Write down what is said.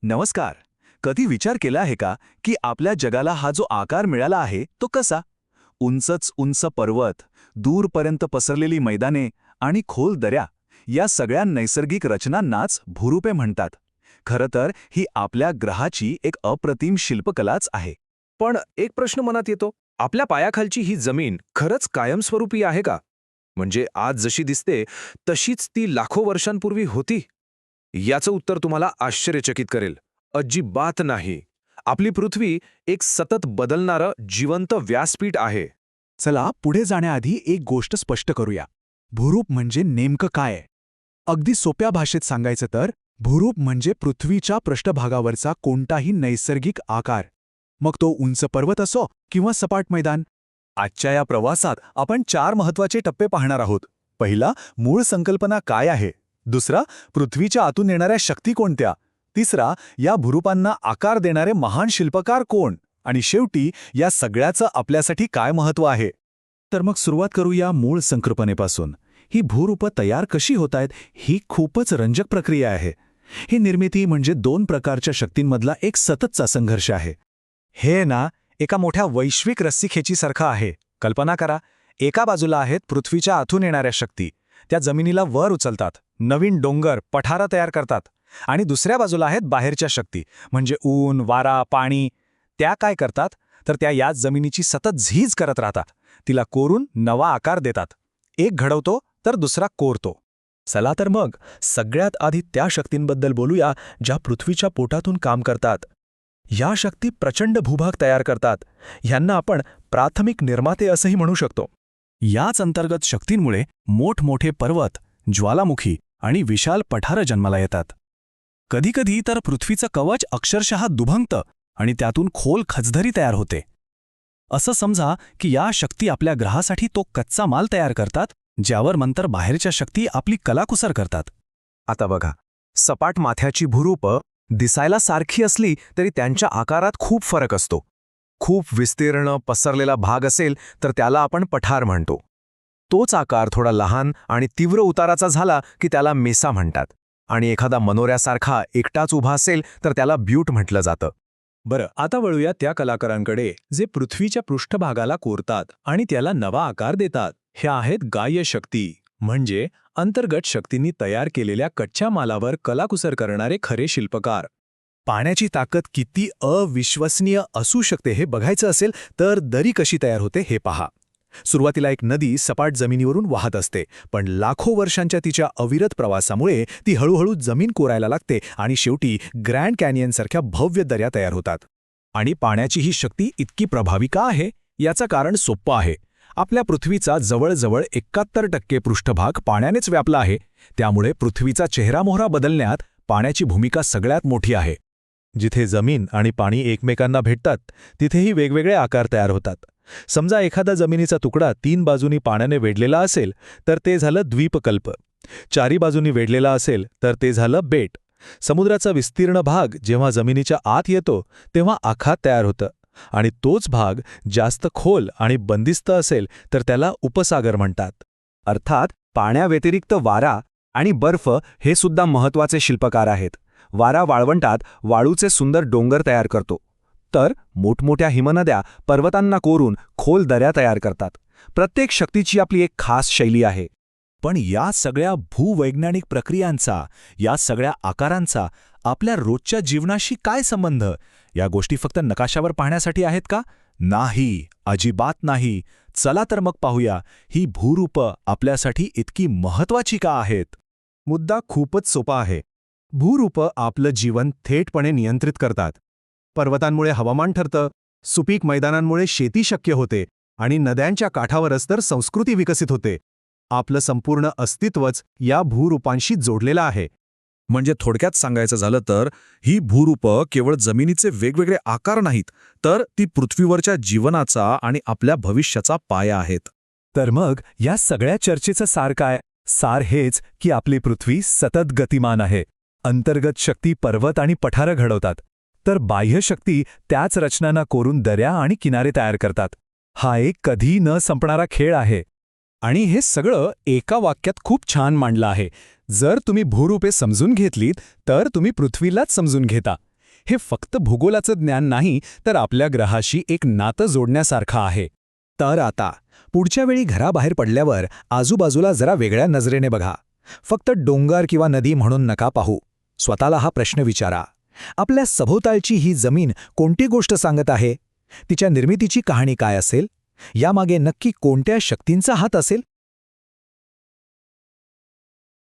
नमस्कार. कधी विचार केला आहे का की आपल्या जगाला हा जो आकार मिळाला आहे तो कसा? उंचच उंच पर्वत, दूरपर्यंत पसरलेली मैदाने आणि खोल दऱ्या, या सगळ्या नैसर्गिक रचनांनाच भूरूपे म्हणतात. खरं तर ही आपल्या ग्रहाची एक अप्रतिम शिल्पकलाच आहे. पण एक प्रश्न मनात येतो, आपल्या पायाखालची ही जमीन खरंच कायमस्वरूपी आहे का? म्हणजे आज जशी दिसते तशीच ती लाखो वर्षांपूर्वी होती? याचं उत्तर तुम्हाला आश्चर्यचकित करेल. अजिबात नाही. आपली पृथ्वी एक सतत बदलणारं जिवंत व्यासपीठ आहे. चला पुढे जाण्याआधी एक गोष्ट स्पष्ट करूया. भूरूप म्हणजे नेमकं काय आहे? अगदी सोप्या भाषेत सांगायचं तर भूरूप म्हणजे पृथ्वीच्या पृष्ठभागावरचा कोणताही नैसर्गिक आकार. मग तो उंच पर्वत असो किंवा सपाट मैदान. आजच्या या प्रवासात आपण 4 महत्त्वाचे टप्पे पाहणार आहोत. पहिला, मूळ संकल्पना काय आहे? दुसरा, पृथ्वीच्या आतून येणाऱ्या शक्ती कोणत्या? तिसरा, या भूरूपांना आकार देणारे महान शिल्पकार कोण? आणि शेवटी या सगळ्याचं आपल्यासाठी काय महत्त्व आहे? तर मग सुरुवात करूया मूळ संकल्पनेपासून. ही भूरूपं तयार कशी होतायत ही खूपच रंजक प्रक्रिया आहे. ही निर्मिती म्हणजे 2 प्रकारच्या शक्तींमधला एक सततचा संघर्ष आहे. हे ना एका मोठ्या वैश्विक रस्सीखेचीसारखं आहे. कल्पना करा, एका बाजूला आहेत पृथ्वीच्या आतून येणाऱ्या शक्ती, त्या जमिनीला वर उचलतात, नवीन डोंगर पठारं तयार करतात. आणि दुसऱ्या बाजूला आहेत बाहेरच्या शक्ती, म्हणजे ऊन, वारा, पाणी. त्या काय करतात तर त्या याच जमिनीची सतत झीज करत राहतात, तिला कोरून नवा आकार देतात. एक घडवतो तर दुसरा कोरतो. चला तर मग सगळ्यात आधी त्या शक्तींबद्दल बोलूया ज्या पृथ्वीच्या पोटातून काम करतात. या शक्ती प्रचंड भूभाग तयार करतात. ह्यांना आपण प्राथमिक निर्माते असंही म्हणू शकतो. याच अंतर्गत शक्तींमुळे मोठमोठे पर्वत, ज्वालामुखी आणि विशाल पठारं जन्माला येतात. कधीकधी तर पृथ्वीचं कवच अक्षरशः दुभंगतं आणि त्यातून खोल खचदरी तयार होते. असं समजा की या शक्ती आपल्या ग्रहासाठी तो कच्चा माल तयार करतात, ज्यावर नंतर बाहेरच्या शक्ती आपली कलाकुसर करतात. आता बघा, सपाट माथ्याची भूरूपं दिसायला सारखी असली तरी त्यांच्या आकारात खूप फरक असतो. खूप विस्तीर्ण पसरलेला भाग असेल तर त्याला आपण पठार म्हणतो. तोच आकार थोडा लहान आणि तीव्र उताराचा झाला की त्याला मेसा म्हणतात. आणि एखादा मनोऱ्यासारखा एकटाच उभा असेल तर त्याला ब्यूट म्हटलं जातं. बरं, आता वळूया त्या कलाकारांकडे जे पृथ्वीच्या पृष्ठभागाला कोरतात आणि त्याला नवा आकार देतात. ह्या आहेत गाह्य शक्ती, म्हणजे अंतर्गत शक्तींनी तयार केलेल्या कच्च्या मालावर कलाकुसर करणारे खरे शिल्पकार. पाण्याची ताकद किती अविश्वसनीय असू शकते हे बघायचं असेल तर दरी कशी तयार होते हे पहा. सुरुवातीला एक नदी सपाट जमिनीवरून वाहत असते, पण लाखो वर्षांच्या तिच्या अविरत प्रवासामुळे ती हळूहळू जमीन कोरायला लागते आणि शेवटी ग्रँड कॅनियनसारख्या भव्य दऱ्या तयार होतात. आणि पाण्याची ही शक्ती इतकी प्रभावी का आहे याचं कारण सोपं आहे. आपल्या पृथ्वीचा जवळजवळ 71% पृष्ठभाग पाण्यानेच व्यापला आहे. त्यामुळे पृथ्वीचा चेहरामोहरा बदलण्यात पाण्याची भूमिका सगळ्यात मोठी आहे. जिथे जमीन आणि पाणी एकमेकांना भेटतात तिथेही वेगवेगळे आकार तयार होतात. समजा एखादा जमिनीचा तुकडा 3 बाजूनी पाण्याने वेढलेला असेल तर ते झालं द्वीपकल्प. 4 बाजूनी वेढलेला असेल तर ते झालं बेट. समुद्राचा विस्तीर्ण भाग जेव्हा जमिनीच्या आत येतो तेव्हा आखात तयार होतं. आणि तोच भाग जास्त खोल आणि बंदिस्त असेल तर त्याला उपसागर म्हणतात. अर्थात पाण्याव्यतिरिक्त वारा आणि बर्फ हे सुद्धा महत्त्वाचे शिल्पकार आहेत. वारा वाळवंटात वाळूचे सुंदर डोंगर तयार करतो, तर मोठमोठ्या हिमनद्या पर्वतांना कोरून खोल दऱ्या तयार करतात. प्रत्येक शक्तीची आपली एक खास शैली आहे. पण या सगळ्या भूवैज्ञानिक प्रक्रियांचा, या सगळ्या आकारांचा आपल्या रोजच्या जीवनाशी काय संबंध? या गोष्टी फक्त नकाशावर पाहण्यासाठी आहेत का? नाही, अजिबात नाही. चला तर मग पाहूया ही भूरूपं आपल्यासाठी इतकी महत्त्वाची का आहेत. मुद्दा खूपच सोपा आहे. भूरूपं आपलं जीवन थेटपणे नियंत्रित करतात. पर्वतांमुळे हवामान ठरतं, सुपीक मैदानांमुळे शेती शक्य होते आणि नद्यांच्या काठावरच तर संस्कृती विकसित होते. आपलं संपूर्ण अस्तित्वच या भूरूपांशी जोडलेलं आहे. म्हणजे थोडक्यात सांगायचं झालं तर ही भूरूपं केवळ जमिनीचे वेगवेगळे आकार नाहीत, तर ती पृथ्वीवरच्या जीवनाचा आणि आपल्या भविष्याचा पाया आहेत. तर मग या सगळ्या चर्चेचं सार काय? सार हेच की आपली पृथ्वी सतत गतिमान आहे. अंतर्गत शक्ती पर्वत आणि पठारं घडवतात, तर बाह्य शक्ती त्याच रचनांना कोरून दऱ्या आणि किनारे तयार करतात. हा एक कधी न संपणारा खेळ आहे. आणि हे सगळं एका वाक्यात खूप छान मांडलं आहे. जर तुम्ही भूरूपे समजून घेतलीत तर तुम्ही पृथ्वीलाच समजून घेता. हे फक्त भूगोलाचं ज्ञान नाही, तर आपल्या ग्रहाशी एक नातं जोडण्यासारखं आहे. तर आता पुढच्या वेळी घराबाहेर पडल्यावर आजूबाजूला जरा वेगळ्या नजरेने बघा. फक्त डोंगर किंवा नदी म्हणून नका पाहू. स्वतःला हा प्रश्न विचारा, आपल्या सभोवतालची ही जमीन कोणती गोष्ट सांगत आहे? तिच्या निर्मितीची कहाणी काय असेल? यामागे नक्की कोणत्या शक्तींचा हात असेल?